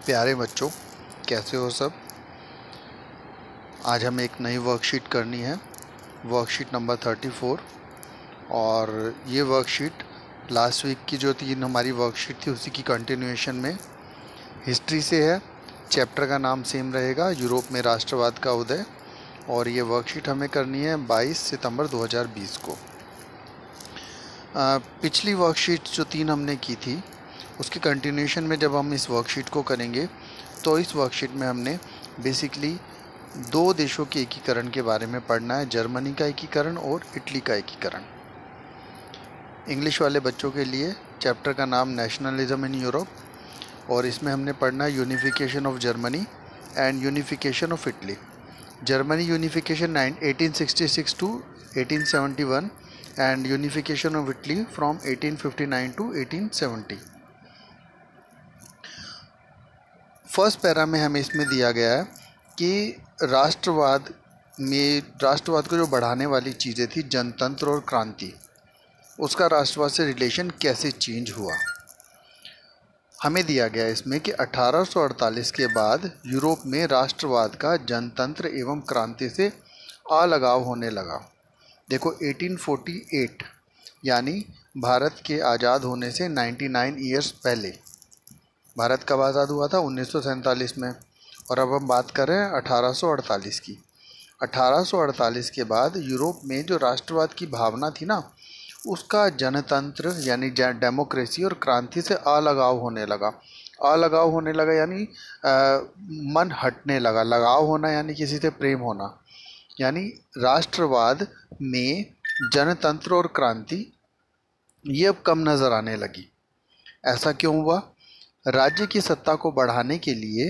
प्यारे बच्चों, कैसे हो सब। आज हमें एक नई वर्कशीट करनी है, वर्कशीट नंबर 34। और ये वर्कशीट लास्ट वीक की जो 3 हमारी वर्कशीट थी उसी की कंटिन्यूएशन में हिस्ट्री से है। चैप्टर का नाम सेम रहेगा, यूरोप में राष्ट्रवाद का उदय। और ये वर्कशीट हमें करनी है 22 सितंबर 2020 को। पिछली वर्कशीट जो 3 हमने की थी उसके कंटिन्यूएशन में जब हम इस वर्कशीट को करेंगे तो इस वर्कशीट में हमने बेसिकली 2 देशों के एकीकरण के बारे में पढ़ना है, जर्मनी का एकीकरण और इटली का एकीकरण। इंग्लिश वाले बच्चों के लिए चैप्टर का नाम नेशनलिज्म इन यूरोप, और इसमें हमने पढ़ना है unification of Germany and unification of Italy. Germany unification 1866 to 1871 and unification of Italy from 1859 to 1870। First para में हमें इसमें दिया गया है कि राष्ट्रवाद को जो बढ़ाने वाली चीज़ें थी, जनतंत्र और क्रांति, उसका राष्ट्रवाद से रिलेशन कैसे चेंज हुआ। हमें दिया गया है इसमें कि 1848 के बाद यूरोप में राष्ट्रवाद का जनतंत्र एवं क्रांति से अलगाव होने लगा। देखो 1848 यानी भारत के आज़ाद होने से 99 ईयर्स पहले। भारत कब आज़ाद हुआ था? 1947 में। और अब हम बात कर रहे हैं 1848 की। 1848 के बाद यूरोप में जो राष्ट्रवाद की भावना थी ना, उसका जनतंत्र यानी डेमोक्रेसी और क्रांति से अलगाव होने लगा। अलगाव होने लगा यानी मन हटने लगा। लगाव होना यानी किसी से प्रेम होना। यानी राष्ट्रवाद में जनतंत्र और क्रांति ये अब कम नज़र आने लगी। ऐसा क्यों हुआ? राज्य की सत्ता को बढ़ाने के लिए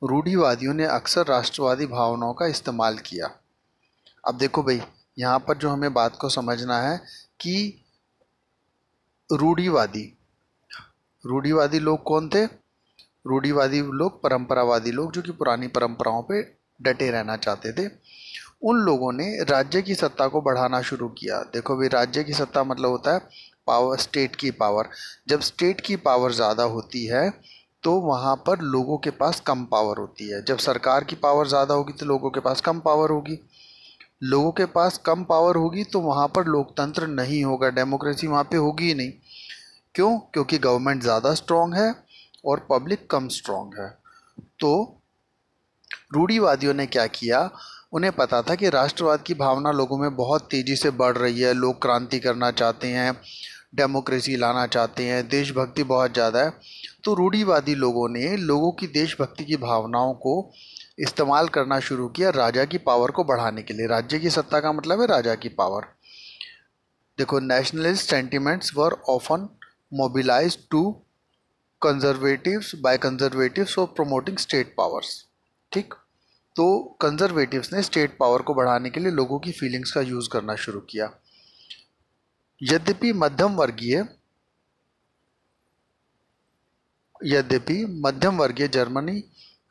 रूढ़िवादियों ने अक्सर राष्ट्रवादी भावनाओं का इस्तेमाल किया। अब देखो भाई, यहाँ पर जो हमें बात को समझना है कि रूढ़िवादी लोग कौन थे? रूढ़िवादी लोग परंपरावादी लोग, जो कि पुरानी परंपराओं पे डटे रहना चाहते थे। उन लोगों ने राज्य की सत्ता को बढ़ाना शुरू किया। देखो भाई, राज्य की सत्ता मतलब होता है पावर, स्टेट की पावर। जब स्टेट की पावर ज़्यादा होती है तो वहाँ पर लोगों के पास कम पावर होती है। जब सरकार की पावर ज़्यादा होगी तो लोगों के पास कम पावर होगी। लोगों के पास कम पावर होगी तो वहाँ पर लोकतंत्र नहीं होगा, डेमोक्रेसी वहाँ पे होगी ही नहीं। क्यों? क्योंकि गवर्नमेंट ज़्यादा स्ट्रॉन्ग है और पब्लिक कम स्ट्रॉन्ग है। तो रूढ़िवादियों ने क्या किया? उन्हें पता था कि राष्ट्रवाद की भावना लोगों में बहुत तेज़ी से बढ़ रही है। लोग क्रांति करना चाहते हैं, डेमोक्रेसी लाना चाहते हैं, देशभक्ति बहुत ज़्यादा है। तो रूढ़िवादी लोगों ने लोगों की देशभक्ति की भावनाओं को इस्तेमाल करना शुरू किया राजा की पावर को बढ़ाने के लिए। राज्य की सत्ता का मतलब है राजा की पावर। देखो, nationalist sentiments were often mobilised to conservatives for promoting state powers. ठीक, तो कंजर्वेटिव्स ने स्टेट पावर को बढ़ाने के लिए लोगों की फीलिंग्स का यूज़ करना शुरू किया। यद्यपि मध्यम वर्गीय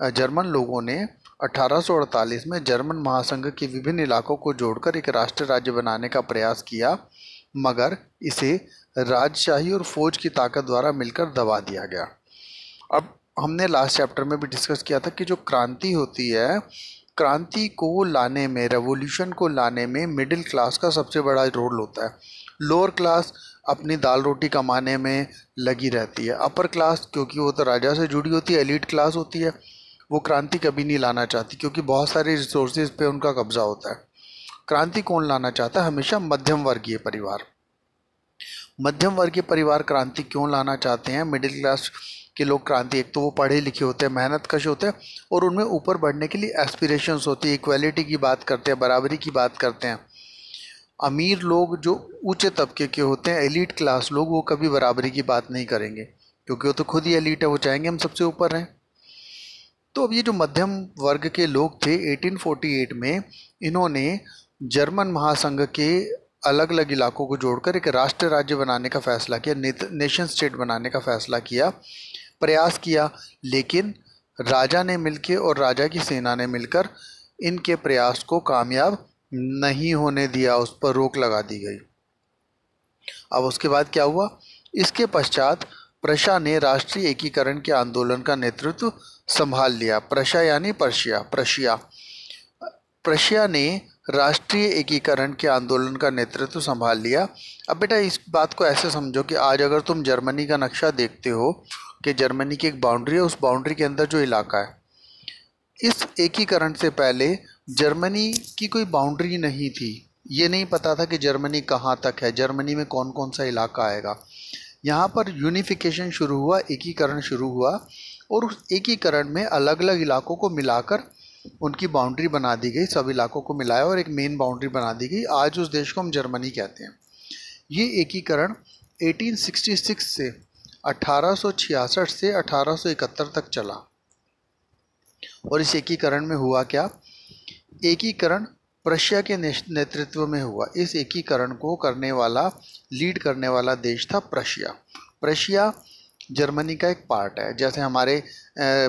जर्मन लोगों ने 1848 में जर्मन महासंघ के विभिन्न इलाकों को जोड़कर एक राष्ट्र राज्य बनाने का प्रयास किया, मगर इसे राजशाही और फौज की ताकत द्वारा मिलकर दबा दिया गया। अब हमने लास्ट चैप्टर में भी डिस्कस किया था कि जो क्रांति होती है, क्रांति को लाने में, रेवोल्यूशन को लाने में मिडिल क्लास का सबसे बड़ा रोल होता है। लोअर क्लास अपनी दाल रोटी कमाने में लगी रहती है। अपर क्लास, क्योंकि वो तो राजा से जुड़ी होती है, एलीट क्लास होती है, वो क्रांति कभी नहीं लाना चाहती क्योंकि बहुत सारे रिसोर्सेज पे उनका कब्जा होता है। क्रांति कौन लाना चाहता है? हमेशा मध्यम वर्गीय परिवार। मध्यम वर्गीय परिवार क्रांति क्यों लाना चाहते हैं? मिडिल क्लास के लोग क्रांति, एक तो वो पढ़े लिखे होते हैं, मेहनत कश होते हैं, और उनमें ऊपर बढ़ने के लिए एस्पिरेशंस होती है, इक्वालिटी की बात करते हैं, बराबरी की बात करते हैं। अमीर लोग जो ऊंचे तबके के होते हैं, एलीट क्लास लोग, वो कभी बराबरी की बात नहीं करेंगे क्योंकि वो तो खुद ही एलीट है, वो चाहेंगे हम सबसे ऊपर रहें। तो अब ये जो मध्यम वर्ग के लोग थे, 1848 में इन्होंने जर्मन महासंघ के अलग अलग इलाकों को जोड़कर एक राष्ट्र राज्य बनाने का फैसला किया, नेशन स्टेट बनाने का फैसला किया, प्रयास किया। लेकिन राजा ने मिलकर और राजा की सेना ने मिलकर इनके प्रयास को कामयाब नहीं होने दिया, उस पर रोक लगा दी गई। अब उसके बाद क्या हुआ? इसके पश्चात प्रशा ने राष्ट्रीय एकीकरण के आंदोलन का नेतृत्व संभाल लिया। प्रशा यानी पर्शिया, प्रशिया। प्रशिया ने राष्ट्रीय एकीकरण के आंदोलन का नेतृत्व संभाल लिया। अब बेटा इस बात को ऐसे समझो कि आज अगर तुम जर्मनी का नक्शा देखते हो कि जर्मनी की एक बाउंड्री है, उस बाउंड्री के अंदर जो इलाका है, इस एकीकरण से पहले जर्मनी की कोई बाउंड्री नहीं थी। ये नहीं पता था कि जर्मनी कहाँ तक है, जर्मनी में कौन कौन सा इलाका आएगा। यहाँ पर यूनिफिकेशन शुरू हुआ, एकीकरण शुरू हुआ, और उस एकीकरण में अलग अलग इलाकों को मिलाकर उनकी बाउंड्री बना दी गई। सब इलाकों को मिलाया और एक मेन बाउंड्री बना दी गई। आज उस देश को हम जर्मनी कहते हैं। ये एकीकरण 1866 से 1866 से 1871 तक चला। और इस एकीकरण में हुआ क्या? एकीकरण प्रशिया के नेतृत्व में हुआ। इस एकीकरण को करने वाला, लीड करने वाला देश था प्रशिया। प्रशिया जर्मनी का एक पार्ट है। जैसे हमारे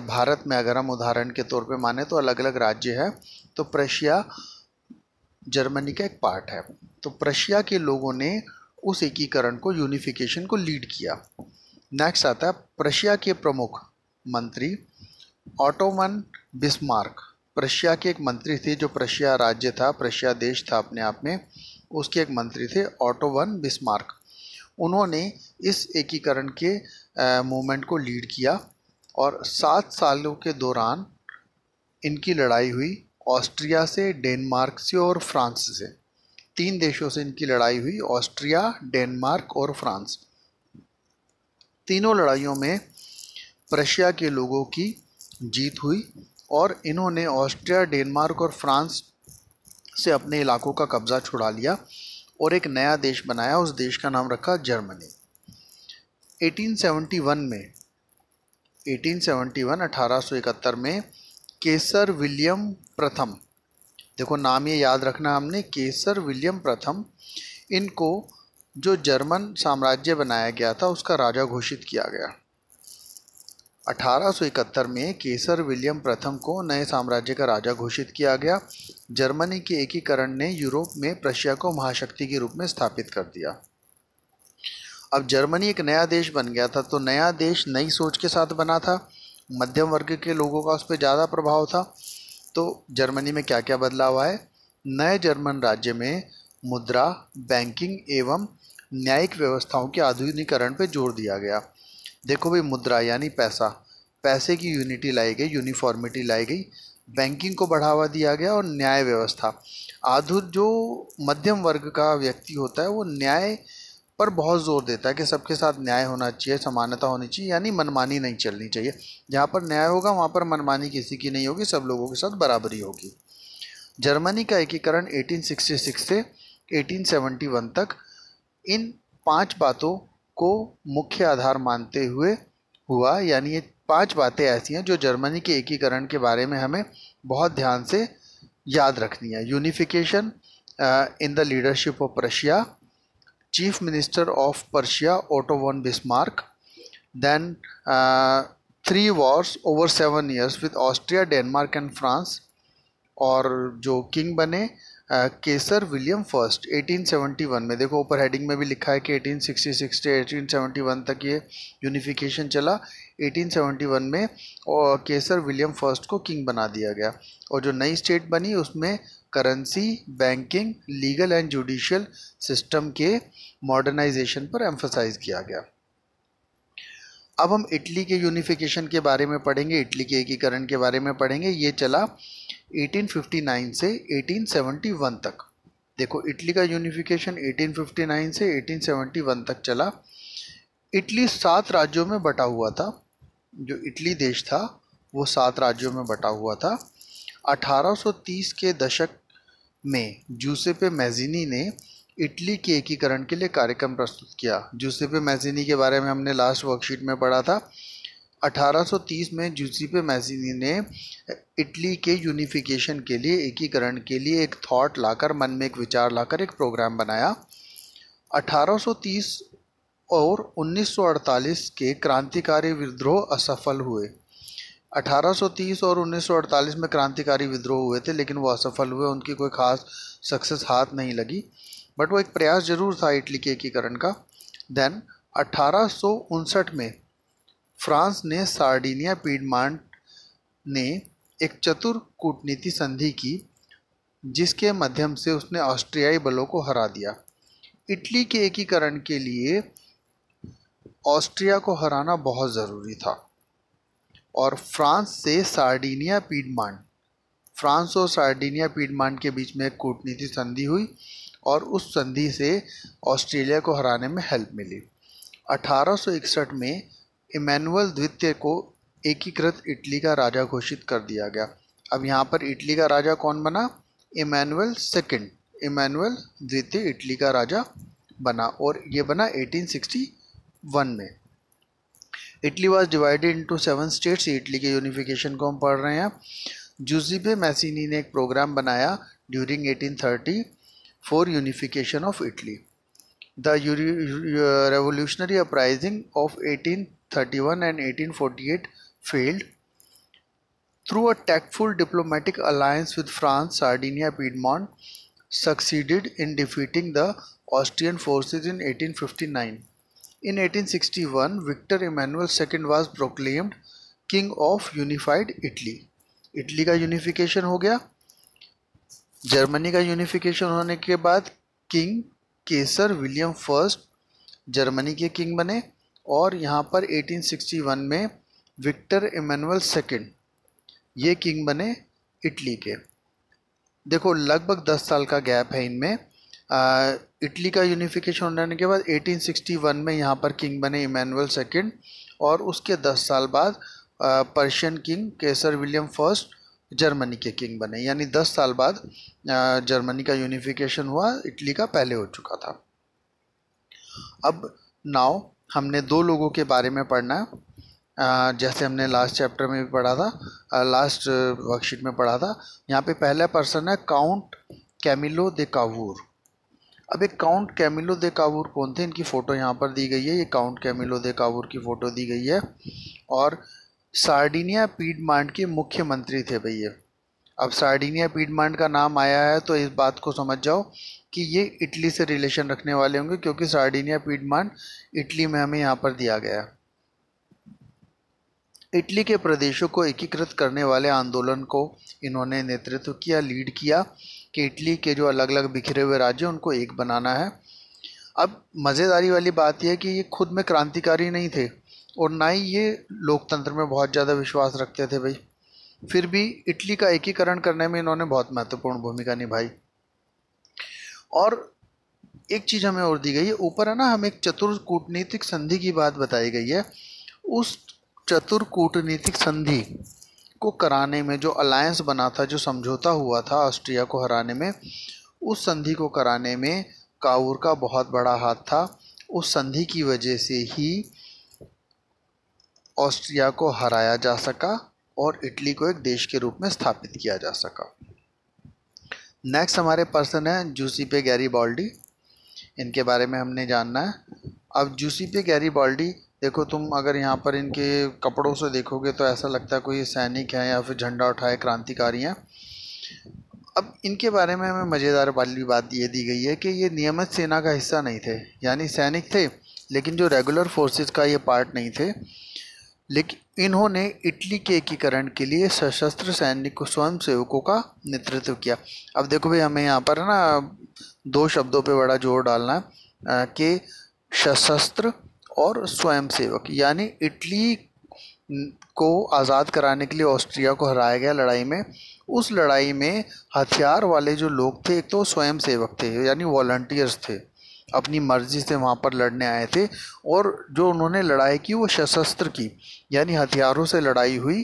भारत में अगर हम उदाहरण के तौर पे माने तो अलग अलग राज्य है, तो प्रशिया जर्मनी का एक पार्ट है। तो प्रशिया के लोगों ने उस एकीकरण को, यूनिफिकेशन को लीड किया। नेक्स्ट आता है प्रशिया के प्रमुख मंत्री ऑटो वन बिस्मार्क। प्रशिया के एक मंत्री थे, जो प्रशिया राज्य था, प्रशिया देश था अपने आप में, उसके एक मंत्री थे ऑटो वन बिस्मार्क। उन्होंने इस एकीकरण के मूवमेंट को लीड किया और 7 सालों के दौरान इनकी लड़ाई हुई ऑस्ट्रिया से, डेनमार्क से और फ्रांस से। 3 देशों से इनकी लड़ाई हुई, ऑस्ट्रिया, डेनमार्क और फ्रांस। तीनों लड़ाइयों में प्रशिया के लोगों की जीत हुई और इन्होंने ऑस्ट्रिया, डेनमार्क और फ्रांस से अपने इलाकों का कब्जा छुड़ा लिया और एक नया देश बनाया। उस देश का नाम रखा जर्मनी। 1871 में केसर विलियम प्रथम, देखो नाम ये याद रखना हमने, केसर विलियम प्रथम, इनको जो जर्मन साम्राज्य बनाया गया था उसका राजा घोषित किया गया। 1871 में केसर विलियम प्रथम को नए साम्राज्य का राजा घोषित किया गया। जर्मनी के एकीकरण ने यूरोप में प्रशिया को महाशक्ति के रूप में स्थापित कर दिया। अब जर्मनी एक नया देश बन गया था, तो नया देश नई सोच के साथ बना था, मध्यम वर्ग के लोगों का उस पर ज़्यादा प्रभाव था। तो जर्मनी में क्या क्या बदलाव आए? नए जर्मन राज्य में मुद्रा, बैंकिंग एवं न्यायिक व्यवस्थाओं के आधुनिकीकरण पर जोर दिया गया। देखो भाई, मुद्रा यानी पैसा, पैसे की यूनिटी लाई गई, यूनिफॉर्मिटी लाई गई। बैंकिंग को बढ़ावा दिया गया और न्याय व्यवस्था, जो मध्यम वर्ग का व्यक्ति होता है वो न्याय पर बहुत जोर देता है कि सबके साथ न्याय होना चाहिए, समानता होनी चाहिए, यानी मनमानी नहीं चलनी चाहिए। जहाँ पर न्याय होगा वहाँ पर मनमानी किसी की नहीं होगी, सब लोगों के साथ बराबरी होगी। जर्मनी का एकीकरण 1866 से 1871 तक इन 5 बातों को मुख्य आधार मानते हुए हुआ। यानी ये 5 बातें ऐसी हैं जो जर्मनी के एकीकरण के बारे में हमें बहुत ध्यान से याद रखनी है। Unification in the leadership of Prussia, chief minister of Persia Otto von Bismarck, then 3 wars over 7 years with Austria, Denmark and France, और जो किंग बने केसर विलियम फर्स्ट 1871 में। देखो ऊपर हेडिंग में भी लिखा है कि 1866 से 1871 तक ये यूनिफिकेशन चला। 1871 में और केसर विलियम फर्स्ट को किंग बना दिया गया और जो नई स्टेट बनी उसमें currency, banking, legal and judicial system के मॉडर्नाइजेशन पर एम्फसाइज किया गया। अब हम इटली के यूनिफिकेशन के बारे में पढ़ेंगे, इटली के एकीकरण के बारे में पढ़ेंगे। ये चला 1859 से 1871 तक। देखो इटली का यूनिफिकेशन 1859 से 1871 तक चला। इटली 7 राज्यों में बटा हुआ था। जो इटली देश था वो 7 राज्यों में बटा हुआ था। 1830 के दशक में जूसेपे मैज़िनी ने इटली के एकीकरण के लिए कार्यक्रम प्रस्तुत किया। जूसेपे मैज़िनी के बारे में हमने लास्ट वर्कशीट में पढ़ा था। 1830 में जूसेपे मैज़िनी ने इटली के यूनिफिकेशन के लिए, एकीकरण के लिए एक थॉट लाकर, मन में एक विचार लाकर एक प्रोग्राम बनाया। 1830 और 1948 के क्रांतिकारी विद्रोह असफल हुए। 1830 और 1948 में क्रांतिकारी विद्रोह हुए थे लेकिन वो असफल हुए, उनकी कोई खास सक्सेस हाथ नहीं लगी, बट वो एक प्रयास जरूर था इटली के एकीकरण का। देन 1859 में फ्रांस ने सार्डिनिया पीडमांट ने एक चतुर कूटनीति संधि की, जिसके माध्यम से उसने ऑस्ट्रियाई बलों को हरा दिया। इटली के एकीकरण के लिए ऑस्ट्रिया को हराना बहुत ज़रूरी था और फ्रांस और सार्डिनिया पीडमांट के बीच में एक कूटनीति संधि हुई और उस संधि से ऑस्ट्रेलिया को हराने में हेल्प मिली। 1861 में इमैनुअल द्वितीय को एकीकृत इटली का राजा घोषित कर दिया गया। अब यहाँ पर इटली का राजा कौन बना? इमैनुअल द्वितीय इटली का राजा बना और ये बना 1861 में। Italy was divided into 7 states. Italy के यूनिफिकेशन को हम पढ़ रहे हैं। जूसेppe मैसिनी ने एक प्रोग्राम बनाया during 1830 for unification of Italy. The revolutionary uprising of 1831 and 1848 failed. Through a tactful diplomatic alliance with France, Sardinia Piedmont succeeded in defeating the Austrian forces in 1859. In 1861, Victor Emmanuel II was proclaimed King of Unified Italy. Italy का unification हो गया। Germany का unification होने के बाद king केसर William first Germany के king बने और यहाँ पर 1861 में विक्टर इमैनुअल सेकंड ये किंग बने इटली के। देखो लगभग 10 साल का गैप है इनमें। इटली का यूनिफिकेशन होने के बाद 1861 में यहाँ पर किंग बने इमैनुअल सेकंड और उसके 10 साल बाद पर्शियन किंग केसर विलियम फर्स्ट जर्मनी के किंग बने। यानी 10 साल बाद जर्मनी का यूनिफिकेशन हुआ, इटली का पहले हो चुका था। अब नाउ हमने 2 लोगों के बारे में पढ़ना है, जैसे हमने लास्ट चैप्टर में भी पढ़ा था, लास्ट वर्कशीट में पढ़ा था। यहाँ पे पहला पर्सन है काउंट कैमिलो दे कावूर। अब एक काउंट कैमिलो दे कावूर कौन थे? इनकी फ़ोटो यहाँ पर दी गई है। ये काउंट कैमिलो दे कावूर की फ़ोटो दी गई है और सार्डिनिया पीडमांट के मुख्यमंत्री थे भैया। अब सार्डिनिया पीडमांट का नाम आया है तो इस बात को समझ जाओ कि ये इटली से रिलेशन रखने वाले होंगे, क्योंकि सार्डिनिया पीडमांट इटली में हमें यहाँ पर दिया गया है। इटली के प्रदेशों को एकीकृत करने वाले आंदोलन को इन्होंने नेतृत्व किया, लीड किया कि इटली के जो अलग अलग बिखरे हुए राज्य उनको एक बनाना है। अब मज़ेदारी वाली बात यह है कि ये खुद में क्रांतिकारी नहीं थे और ना ही ये लोकतंत्र में बहुत ज़्यादा विश्वास रखते थे भाई। फिर भी इटली का एकीकरण करने में इन्होंने बहुत महत्वपूर्ण भूमिका निभाई। और एक चीज़ हमें और दी गई है, ऊपर है ना, हमें एक चतुर कूटनीतिक संधि की बात बताई गई है। उस चतुर कूटनीतिक संधि को कराने में जो अलायंस बना था, जो समझौता हुआ था ऑस्ट्रिया को हराने में, उस संधि को कराने में कावूर का बहुत बड़ा हाथ था। उस संधि की वजह से ही ऑस्ट्रिया को हराया जा सका और इटली को एक देश के रूप में स्थापित किया जा सका। नेक्स्ट हमारे पर्सन है जूसेppe गैरिबाल्डी। इनके बारे में हमने जानना है। अब जूसेppe गैरिबाल्डी, देखो तुम अगर यहाँ पर इनके कपड़ों से देखोगे तो ऐसा लगता है कोई सैनिक है या फिर झंडा उठाए क्रांतिकारी हैं। अब इनके बारे में हमें मज़ेदार वाली बात ये दी गई है कि ये नियमित सेना का हिस्सा नहीं थे, यानी सैनिक थे लेकिन जो रेगुलर फोर्सेस का ये पार्ट नहीं थे। लेकिन इन्होंने इटली के एकीकरण के लिए सशस्त्र सैनिक स्वयं सेवकों का नेतृत्व किया। अब देखो भाई, हमें यहाँ पर ना 2 शब्दों पे बड़ा जोर डालना है कि सशस्त्र और स्वयंसेवक। यानी इटली को आज़ाद कराने के लिए ऑस्ट्रिया को हराया गया लड़ाई में। उस लड़ाई में हथियार वाले जो लोग थे, एक तो स्वयंसेवक थे यानी वॉलंटियर्स थे, अपनी मर्जी से वहाँ पर लड़ने आए थे। और जो उन्होंने लड़ाई की वो सशस्त्र की, यानी हथियारों से लड़ाई हुई,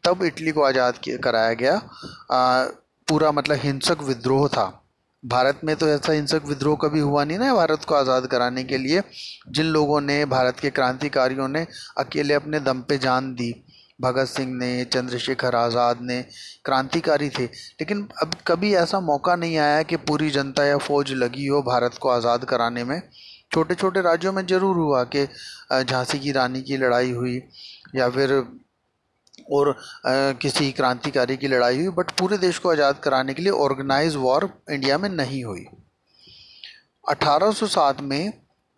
तब इटली को आज़ाद कराया गया। पूरा मतलब हिंसक विद्रोह था। भारत में तो ऐसा हिंसक विद्रोह कभी हुआ नहीं ना भारत को आज़ाद कराने के लिए। जिन लोगों ने, भारत के क्रांतिकारियों ने अकेले अपने दम पे जान दी, भगत सिंह ने, चंद्रशेखर आज़ाद ने, क्रांतिकारी थे। लेकिन अब कभी ऐसा मौका नहीं आया कि पूरी जनता या फौज लगी हो भारत को आज़ाद कराने में। छोटे छोटे राज्यों में ज़रूर हुआ कि झांसी की रानी की लड़ाई हुई या फिर और किसी क्रांतिकारी की लड़ाई हुई, बट पूरे देश को आज़ाद कराने के लिए ऑर्गेनाइज वॉर इंडिया में नहीं हुई। 1807 में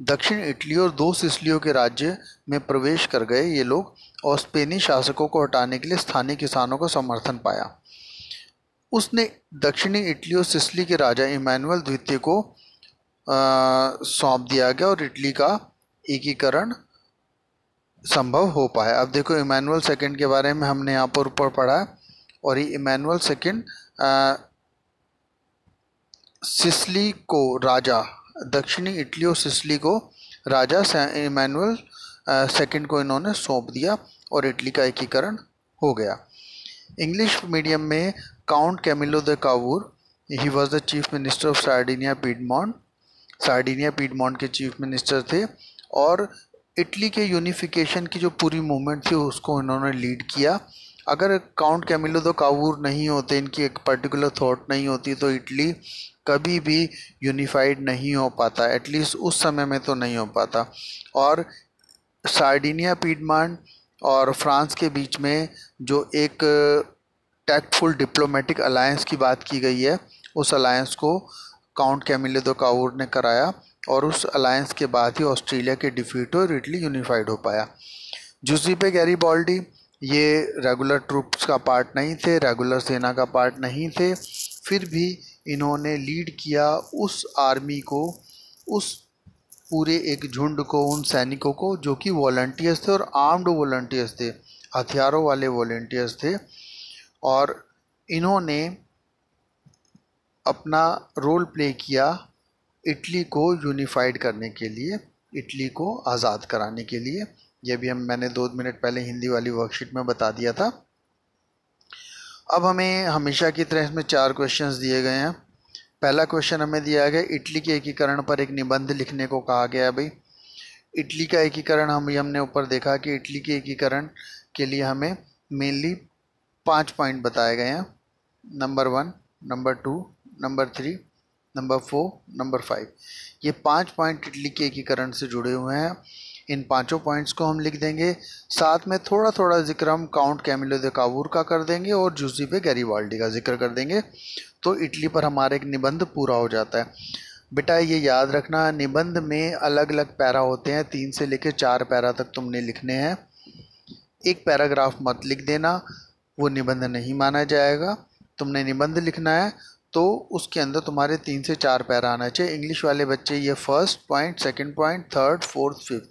दक्षिण इटली और दो सिसिलियों के राज्य में प्रवेश कर गए ये लोग और स्पेनी शासकों को हटाने के लिए स्थानीय किसानों का समर्थन पाया। उसने दक्षिणी इटली और सिसिली के राजा इमैनुअल द्वितीय को सौंप दिया गया और इटली का एकीकरण संभव हो पाया। अब देखो इमैनुअल सेकंड के बारे में हमने यहाँ पर ऊपर पढ़ा है और ये इमैनुअल सेकंड सिसिली को राजा, दक्षिणी इटली और सिसिली को राजा इमैनुअल सेकंड को इन्होंने सौंप दिया और इटली का एकीकरण हो गया। इंग्लिश मीडियम में Count Camillo de Cavour, he was the chief minister of Sardinia Piedmont, Sardinia Piedmont के चीफ मिनिस्टर थे और इटली के यूनिफिकेशन की जो पूरी मूवमेंट थी उसको इन्होंने लीड किया। अगर काउंट कैमिलो द कावूर नहीं होते, इनकी एक पर्टिकुलर थॉट नहीं होती तो इटली कभी भी यूनिफाइड नहीं हो पाता, एटलीस्ट उस समय में तो नहीं हो पाता। और सार्डिनिया पीडमोंट और फ्रांस के बीच में जो एक टैक्टफुल डिप्लोमेटिक अलायंस की बात की गई है, उस अलायंस को काउंट कैमिलो द कावूर ने कराया और उस अलायंस के बाद ही ऑस्ट्रेलिया के डिफीट और इटली यूनिफाइड हो पाया। जूसेप्पे गैरिबाल्डी ये रेगुलर ट्रूप्स का पार्ट नहीं थे, रेगुलर सेना का पार्ट नहीं थे, फिर भी इन्होंने लीड किया उस आर्मी को, उस पूरे एक झुंड को, उन सैनिकों को जो कि वॉलंटियर्स थे और आर्म्ड वॉलंटियर्स थे, हथियारों वाले वॉलंटियर्स थे। और इन्होंने अपना रोल प्ले किया इटली को यूनिफाइड करने के लिए, इटली को आज़ाद कराने के लिए। ये भी मैंने 2 मिनट पहले हिंदी वाली वर्कशीट में बता दिया था। अब हमें हमेशा की तरह इसमें 4 क्वेश्चंस दिए गए हैं। पहला क्वेश्चन हमें दिया गया इटली के एकीकरण पर एक निबंध लिखने को कहा गया है। भाई इटली का एकीकरण हमने ऊपर देखा कि इटली के एकीकरण के लिए हमें मेनली 5 पॉइंट बताए गए हैं, number 1, number 2, number 3, number 4, number 5। ये 5 पॉइंट इटली के एकीकरण से जुड़े हुए हैं। इन 5 पॉइंट्स को हम लिख देंगे, साथ में थोड़ा थोड़ा जिक्र हम काउंट कैमिलो द कावूर का कर देंगे और जूसेप्पे गैरिबाल्डी का जिक्र कर देंगे, तो इटली पर हमारा एक निबंध पूरा हो जाता है। बेटा ये याद रखना, निबंध में अलग अलग पैरा होते हैं, 3 से लेकर 4 पैरा तक तुमने लिखने हैं। एक पैराग्राफ मत लिख देना, वो निबंध नहीं माना जाएगा। तुमने निबंध लिखना है तो उसके अंदर तुम्हारे 3 से 4 पैरा आना चाहिए। इंग्लिश वाले बच्चे ये first point, second point, third, fourth, fifth,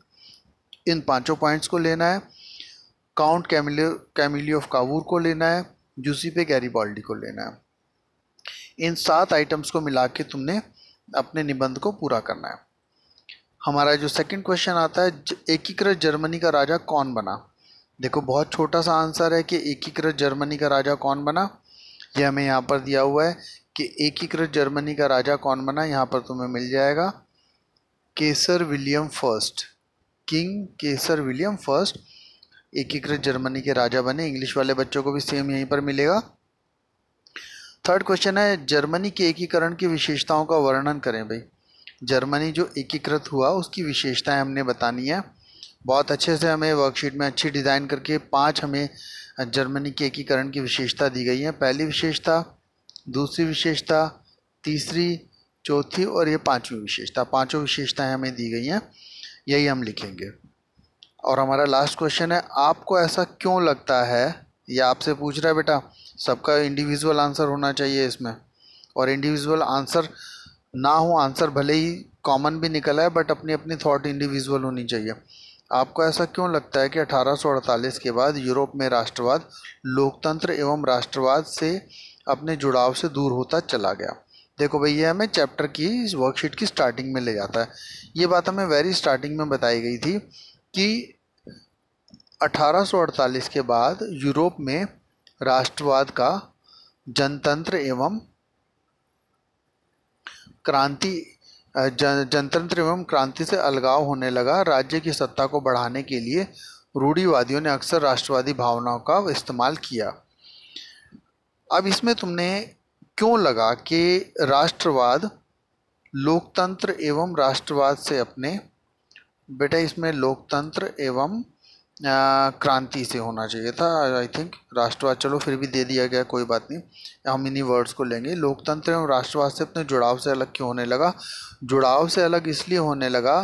इन 5 पॉइंट्स को लेना है। काउंट कैमिलो ऑफ कावूर को लेना है, जूसेप्पे गैरिबाल्डी को लेना है। इन 7 आइटम्स को मिला के तुमने अपने निबंध को पूरा करना है। हमारा जो सेकंड क्वेश्चन आता है, एकीकृत जर्मनी का राजा कौन बना। देखो बहुत छोटा सा आंसर है कि एकीकृत जर्मनी का राजा कौन बना। यह हमें यहाँ पर दिया हुआ है कि एकीकृत जर्मनी का राजा कौन बना। यहाँ पर तुम्हें मिल जाएगा केसर विलियम फर्स्ट, किंग केसर विलियम फर्स्ट एकीकृत जर्मनी के राजा बने। इंग्लिश वाले बच्चों को भी सेम यहीं पर मिलेगा। थर्ड क्वेश्चन है, जर्मनी के एकीकरण की विशेषताओं का वर्णन करें। भाई जर्मनी जो एकीकृत हुआ उसकी विशेषताएं हमने बतानी है। बहुत अच्छे से हमें वर्कशीट में अच्छी डिज़ाइन करके 5 हमें जर्मनी के एकीकरण की विशेषता दी गई है। पहली विशेषता, दूसरी विशेषता, तीसरी, चौथी और ये 5वीं विशेषता। 5 विशेषताएं हमें दी गई हैं, यही हम लिखेंगे। और हमारा लास्ट क्वेश्चन है, आपको ऐसा क्यों लगता है। ये आपसे पूछ रहा है बेटा, सबका इंडिविजुअल आंसर होना चाहिए इसमें, और इंडिविजुअल आंसर ना हो, आंसर भले ही कॉमन भी निकला है बट अपनी अपनी थॉट इंडिविजुअल होनी चाहिए। आपको ऐसा क्यों लगता है कि 1848 के बाद यूरोप में राष्ट्रवाद लोकतंत्र एवं राष्ट्रवाद से अपने जुड़ाव से दूर होता चला गया। देखो भाई ये हमें चैप्टर की इस वर्कशीट की स्टार्टिंग में ले जाता है। ये बात हमें वेरी स्टार्टिंग में बताई गई थी कि 1848 के बाद यूरोप में राष्ट्रवाद का जनतंत्र एवं क्रांति से अलगाव होने लगा। राज्य की सत्ता को बढ़ाने के लिए रूढ़िवादियों ने अक्सर राष्ट्रवादी भावनाओं का इस्तेमाल किया। अब इसमें तुमने क्यों लगा कि राष्ट्रवाद लोकतंत्र एवं राष्ट्रवाद से अपने, बेटा इसमें लोकतंत्र एवं क्रांति से होना चाहिए था। आई थिंक राष्ट्रवाद, चलो फिर भी दे दिया गया, कोई बात नहीं, हम इन्हीं वर्ड्स को लेंगे। लोकतंत्र एवं राष्ट्रवाद से अपने जुड़ाव से अलग क्यों होने लगा? जुड़ाव से अलग इसलिए होने लगा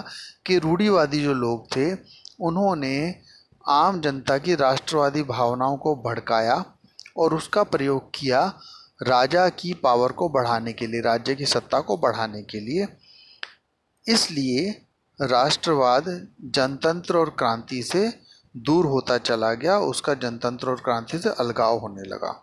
कि रूढ़िवादी जो लोग थे उन्होंने आम जनता की राष्ट्रवादी भावनाओं को भड़काया और उसका प्रयोग किया राजा की पावर को बढ़ाने के लिए, राज्य की सत्ता को बढ़ाने के लिए। इसलिए राष्ट्रवाद जनतंत्र और क्रांति से दूर होता चला गया, उसका जनतंत्र और क्रांति से अलगाव होने लगा।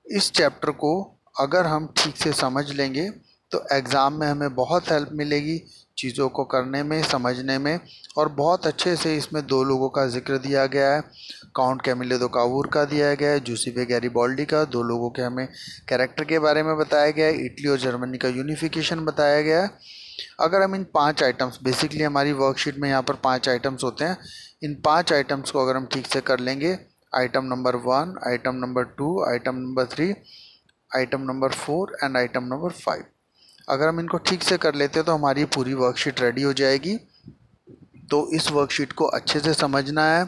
इस चैप्टर को अगर हम ठीक से समझ लेंगे तो एग्ज़ाम में हमें बहुत हेल्प मिलेगी चीज़ों को करने में, समझने में। और बहुत अच्छे से इसमें दो लोगों का जिक्र दिया गया है, काउंट कैमिलो दो कावूर का दिया गया है, जूसेफे गैरिबाल्डी का, दो लोगों के हमें कैरेक्टर के बारे में बताया गया है, इटली और जर्मनी का यूनिफिकेशन बताया गया है। अगर हम इन 5 आइटम्स, बेसिकली हमारी वर्कशीट में यहाँ पर 5 आइटम्स होते हैं, इन 5 आइटम्स को अगर हम ठीक से कर लेंगे, item number 1, item number 2, item number 3, item number 4 and item number 5, अगर हम इनको ठीक से कर लेते हैं तो हमारी पूरी वर्कशीट रेडी हो जाएगी। तो इस वर्कशीट को अच्छे से समझना है,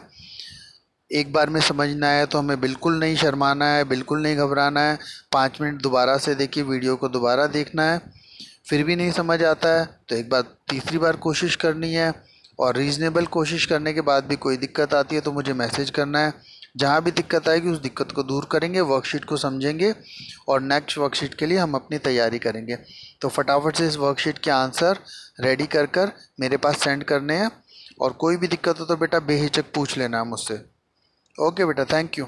एक बार में समझना है, तो हमें बिल्कुल नहीं शर्माना है, बिल्कुल नहीं घबराना है। 5 मिनट दोबारा से देखिए, वीडियो को दोबारा देखना है। फिर भी नहीं समझ आता है तो एक बार तीसरी बार कोशिश करनी है, और रीज़नेबल कोशिश करने के बाद भी कोई दिक्कत आती है तो मुझे मैसेज करना है। जहाँ भी दिक्कत आएगी उस दिक्कत को दूर करेंगे, वर्कशीट को समझेंगे और नेक्स्ट वर्कशीट के लिए हम अपनी तैयारी करेंगे। तो फटाफट से इस वर्कशीट के आंसर रेडी कर मेरे पास सेंड करने हैं, और कोई भी दिक्कत हो तो बेटा बेहिचक पूछ लेना मुझसे। ओके बेटा, थैंक यू।